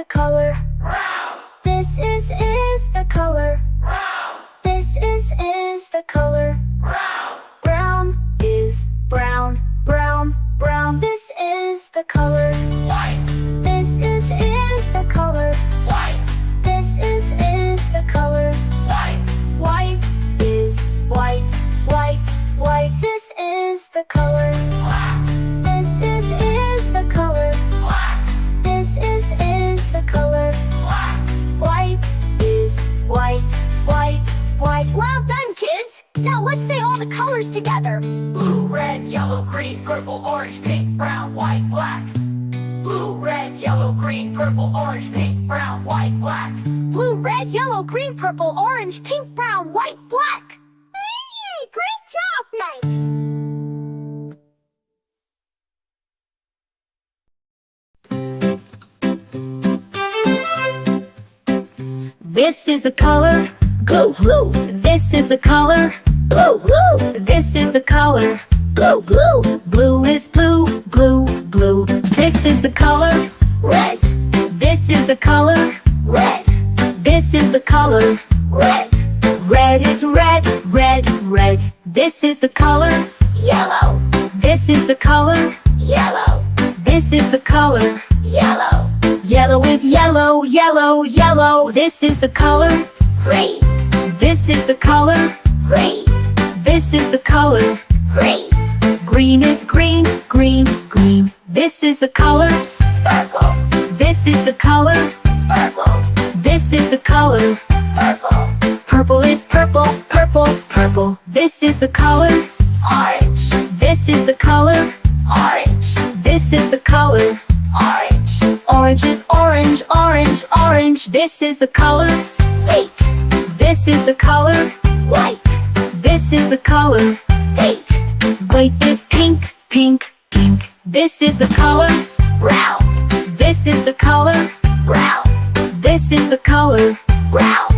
color. This is the color. This is the color. Brown is brown, brown, brown. This is the color. White, This is the color. white, This is the color. white, White is white, white, white. This is the color. black, This is the color. black, This is the color. black. White is white, white, white. Well done, kids! Now let's say all the colors together. Blue, red, yellow, green, purple, orange, pink, brown, white, black. Blue, red, yellow, green, purple, orange, pink, brown, white, black. Blue, red, yellow, green, purple, orange, pink, brown, white, black. Hey, great job, Mike! This is the color. Blue, blue, This is the color. blue, blue, This is the color. blue, blue. Blue is blue, blue, blue. This is the color. Red, This is the color. red, This is the color. red. Red is red, red, red. This is the color. Yellow, This is the color. yellow, This is the color. yellow. Yellow is yellow, yellow, yellow. This is the color. Green, This is the color. green, This is the color. green. Green is green, green, green. This is the color. Purple, This is the color. purple, This is the color. purple. Purple is purple, purple, purple. This is the color. Orange, This is the color. orange, This is the color. orange. Orange is orange, orange, orange. This is the color. Pink, This is the color. white, This is the color. pink. White is pink, pink, pink. This is the color. Brown, This is the color. brown, This is the color. brown.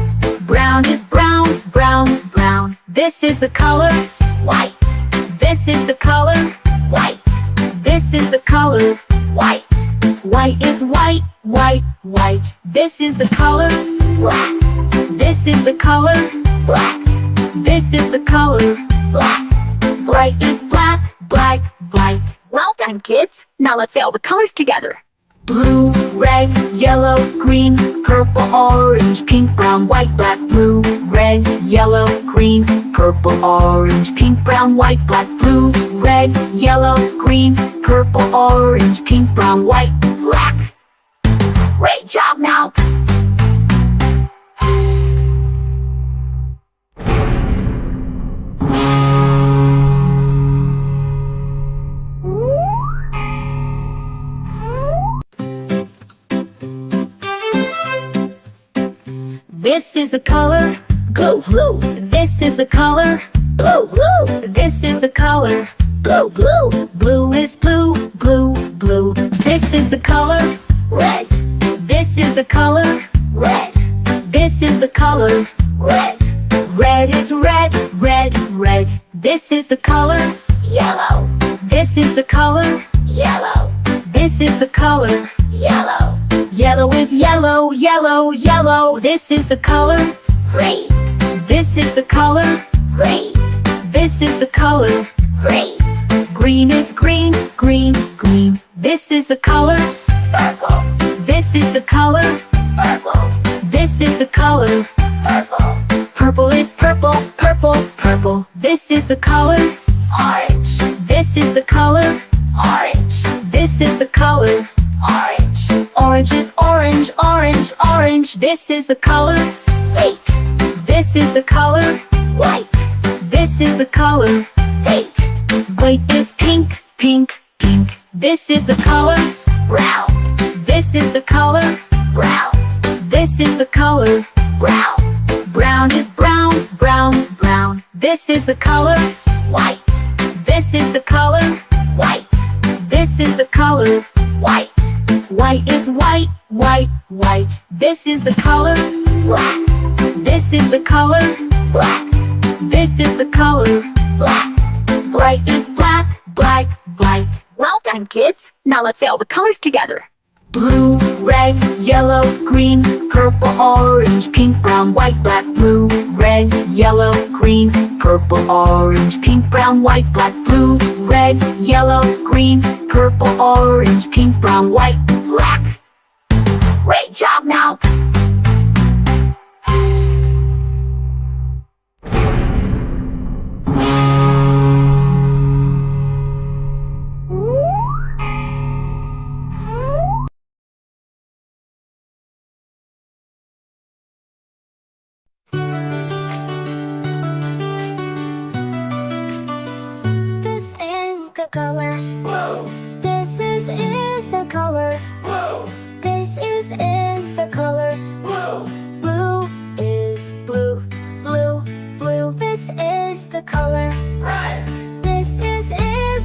Brown is brown, brown, brown. This is the color. White, This is the color. white, This is the color. white. White is white, white, white. This is the color. Black, This is the color. black, This is the color. black. Bright is black, black, black. Well done, kids. Now let's say all the colors together. Blue, red, yellow, green, purple, orange, pink, brown, white, black. Blue, red, yellow, green, purple, orange, pink, brown, white, black. Blue, red, yellow, green, purple, orange, pink, brown, white, black. Great job now. This is the color. Blue, blue, This is the color. blue, blue, This is the color. blue, blue. Blue is blue, blue, blue. This is the color. Red, This is the color. red, This is the color. red. Red is red, red, red. This is the color. Yellow, This is the color. yellow, This is the color. yellow. Yellow is yellow, yellow, yellow. This is the color. Green, This is the color. green, This is the color. green. Green is green, green, green. This is the color. Purple, This is the color. purple, This is the color. purple. Purple is purple, purple, purple. This is the color. Orange, This is the color. orange, This is the color. orange. Orange is orange, orange, orange. This is the color. Pink, This is the color. white, This is the color. pink. White is pink, pink, pink. This is the color. Brown, This is the color. brown, This is the color. brown. Brown is brown, brown, brown. This is the color. White, This is the color. white, This is the color. white. White is white, white, white. This is the color. Black, This is the color. black, This is the color. black. Bright is black, black, black. Well done, kids. Now let's say all the colors together. Blue, red, yellow, green, purple, orange, pink, brown, white, black. Blue, red, yellow, green, purple, orange, pink, brown, white, black. Blue, red, yellow, green, purple, orange, pink, brown, white, black. Great job now! This is the color. Blue, This is the color. blue, This is the color. blue, Blue is blue, blue, blue. This is the color. red, This is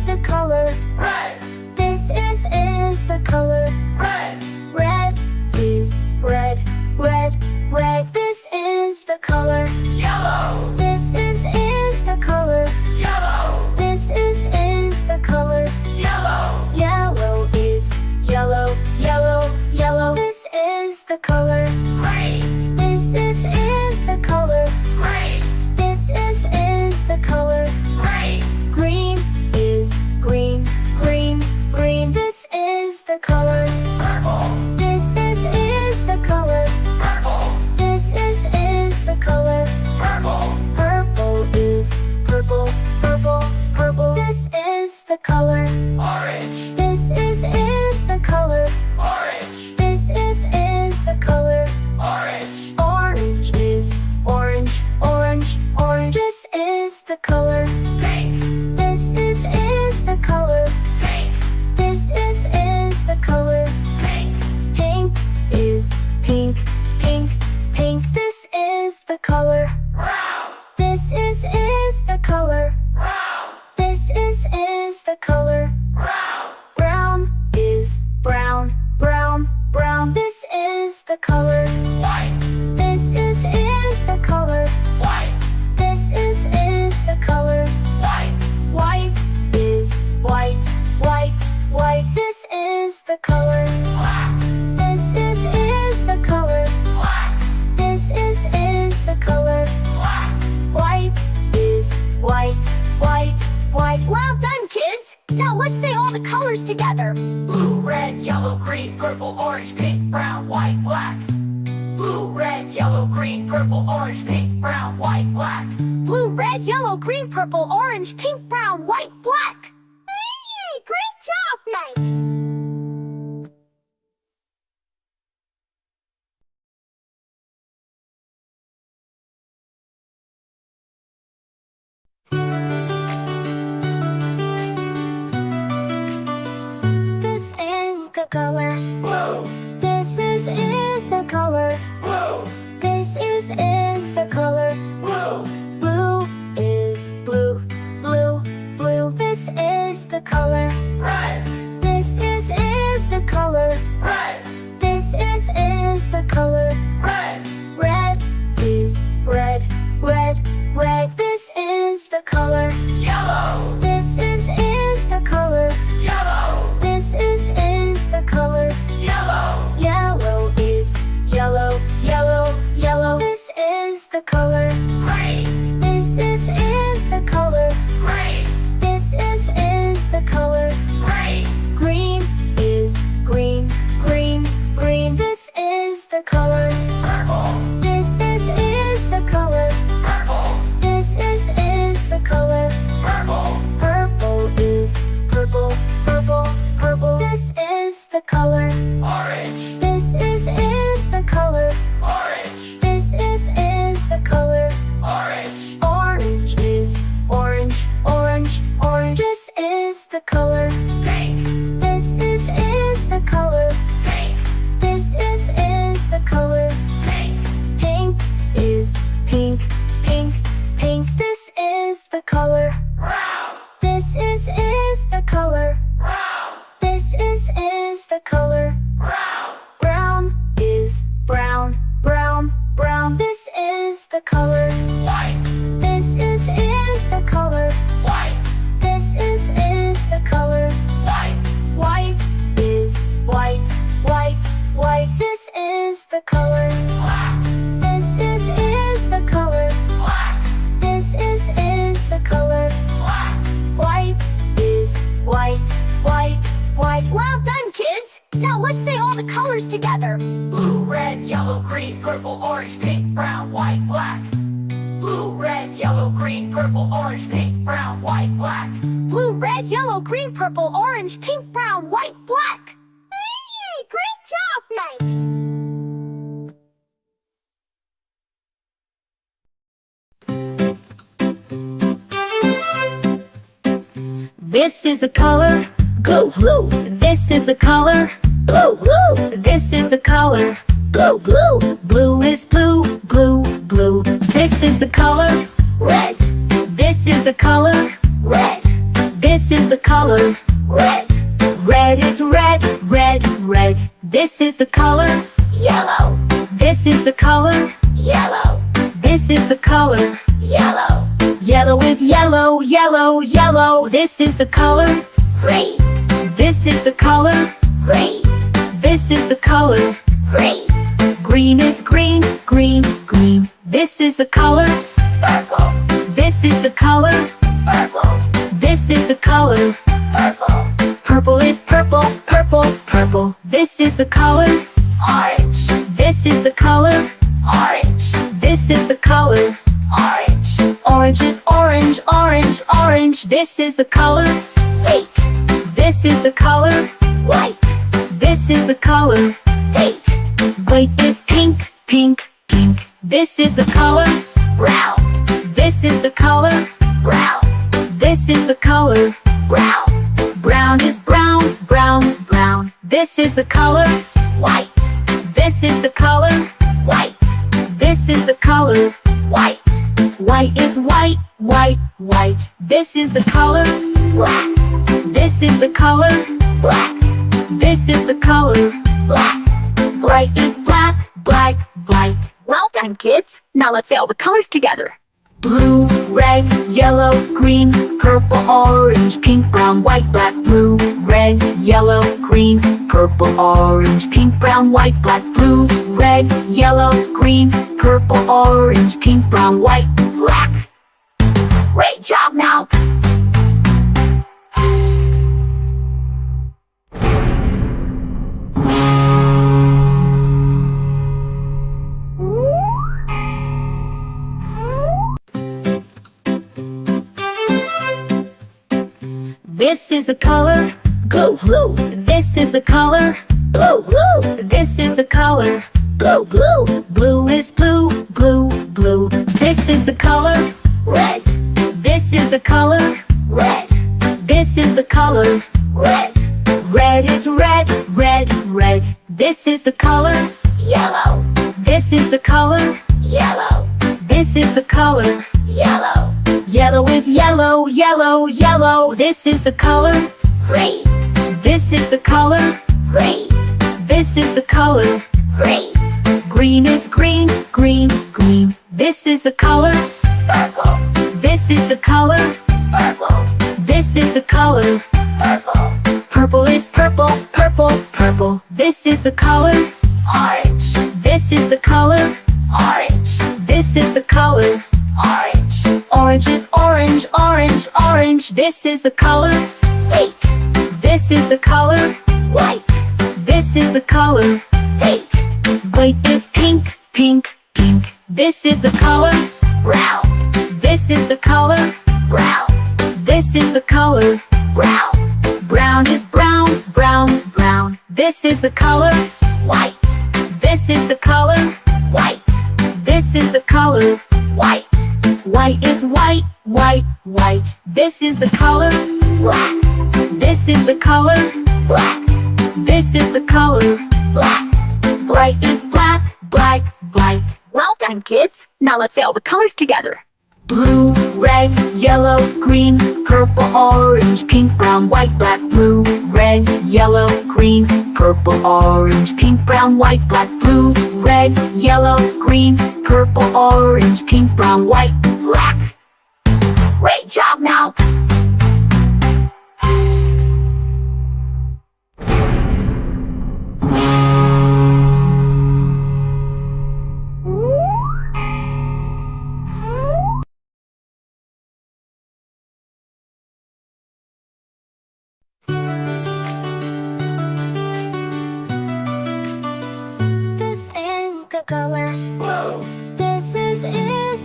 the color. red, This is the color. red, Red is red, red, red. This is the color. yellow, This is the color. yellow, This is the color. yellow, Yellow is yellow, yellow, yellow. This is the color. green, This is the color. green, This is the color. green, Green is green, green, green. This is the color. purple, This is the color. purple, This is the color. purple, Purple is purple, purple, purple. This is the color. orange, This is the color. orange, This is the color. orange, Orange is orange, orange, orange. This is the color. pink, This is the color. pink, This is the color. pink, Pink is pink, pink, pink. This is the color. brown, This is the color. brown, This is the color. brown, Brown is brown, brown, brown. This is the color. white, This is the color. white, This is the color. white, White is white, white, white. This is the color. black, This is the color. black, This is the color. black, White is white, white, white. Well done, kids! Now let's say all the colors together. blue, red, yellow, green, purple, orange, pink, brown, white, black. Blue, red, yellow, green, purple, orange, pink, brown, white, black. Blue, red, yellow, green, purple, orange, pink, brown, white, black. Hey, great job, Mike! This is the color. Blue, This is the color. blue, This is the color. blue, Blue is blue, blue, blue. This is the color. red, This is the color. red, This is the color. red, Red is red, red, red. This is the color. yellow, This is the color. yellow, This is the color. yellow, Yellow is yellow, yellow, yellow. This is the color. green, This is the color. green, This is the color. green, Green is green, green, green. This is the color. the color. black, This is the color. black, This is the color. black, White is white, white, white. Well done, kids! Now let's say all the colors together. blue, red, yellow, green, purple, orange, pink, brown, white, black. Blue, red, yellow, green, purple, orange, pink, brown, white, black. Blue, red, yellow, green, purple, orange, pink, brown, white, black. Hey, great job, Mike! This is the color, Blue, blue, this is the color, blue, blue, this is the color. blue, blue. Blue is blue, blue, blue. This is the color, Red, this is the color, red, this is the color. red, Red is red, red, red. This is the color, yellow, this is the color, yellow, this is the color. yellow, Yellow is yellow, yellow, yellow. This is the color, green, this is the color, green, this is the color. green, Green is green, green, green. This is the color, purple, this is the color, purple, this is the color. purple, Purple is purple, purple, purple. This is the color, orange, this is the color, orange, this is the color. orange, Orange is orange, orange, orange. This is the color, pink, this is the color, white, this is the color. pink, White is pink, pink, pink. This is the color, brown, this is the color, brown, this is the color. brown, Brown is brown, brown, brown. This is the color, white, this is the color, white, this is the color. white, White is white, white, white. This is the color, black, this is the color, black, this is the color. black. Bright is black, black, black. Well done, kids. Now let's say all the colors together. Blue, red, yellow, green, purple, orange, pink, brown, white, black. Blue, red, yellow, green, purple, orange, pink, brown, white, black. Blue, red, yellow, green, purple, orange, pink, brown, white, black. Great job, now. This is the color, Blue, blue, this is the color, blue, blue, this is the color. blue, blue, Blue is blue, blue, blue. This is the color, red, this is the color, red, this is the color. red, Red is red, red, red. This is the color, yellow, this is the color, yellow, this is the color. yellow, Yellow is yellow, yellow, yellow. This is the color, green, this is the color, green, this is the color. green, Green is green, green, green. This is the color, purple, this is the color, purple, this is the color. purple, Purple is purple, purple, purple. This is the color, orange, this is the color, orange, this is the color. orange, Orange is orange, orange, orange. This is the color, pink, this is the color, white, this is the color. pink, White is pink, pink, pink. This is the color, brown, this is the color, brown, this is the color. brown, Brown is brown, brown, brown. This is the color, white, this is the color, white, this is the color. white, White is white, white, white. This is the color, black, this is the color, black, this is the color. black. Bright is black, black, black. Well done, kids. Now let's say all the colors together. Blue, red, yellow, green, purple, orange, pink, brown, white, black. Blue, red, yellow, green, purple, orange, pink, brown, white, black. Blue, red, yellow, green, purple, orange, pink, brown, white, black. Great job, now. the color. blue, This is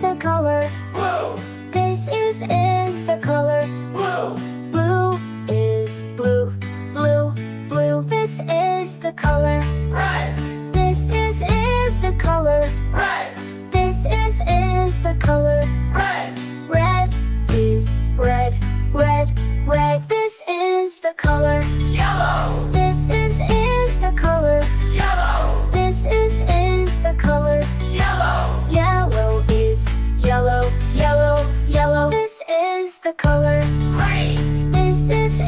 the color. blue, This is the color. blue, Blue is blue, blue, blue. This is the color. red, This is the color. red, This is the color. red, Red is red, red, red. This is the color. yellow, This is the color. yellow, This is the color. yellow, Yellow is yellow, yellow, yellow. This is the color. green, This is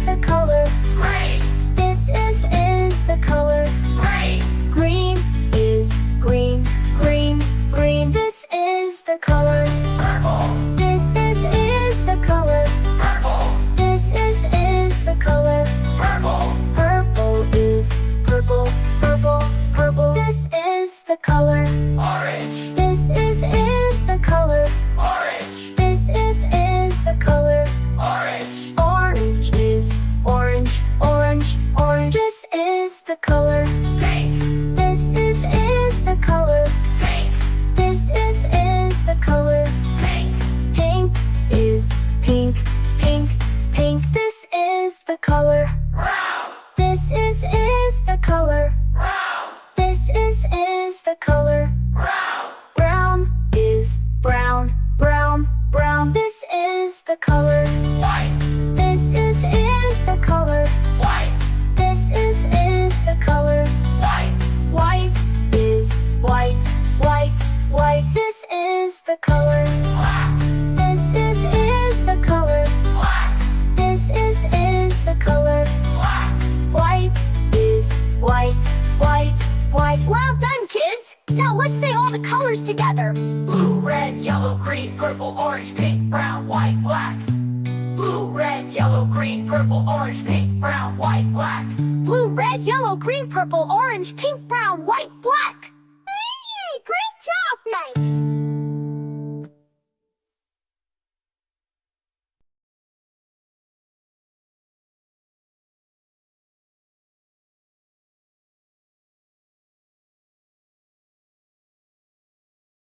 the color. green, This is the color. green, Green is green, green, green. This is the color. purple, This is the color. purple, This is the color. purple, Purple is purple, purple, purple. This is the color. orange, This is the color. orange, This is the color. orange, Orange is orange, orange, orange. This is the color. pink, This is the color. pink, This is the color. pink, Pink is pink, pink, pink. This is the color. brown, This is the color. brown, This is the color. brown, Brown is brown, brown, brown. This is the color. white, This is the color. white, This is the color. white, White is white, white, white. This is the color. black, This is the color. black, This is the color. black, White is white, white, white. Well done, kids! Now let's say all the colors together. blue, red, yellow, green, purple, orange, pink, brown, white, black. Blue, red, yellow, green, purple, orange, pink, brown, white, black. Blue, red, yellow, green, purple, orange, pink, brown, white, black. Hey, great job, Mike!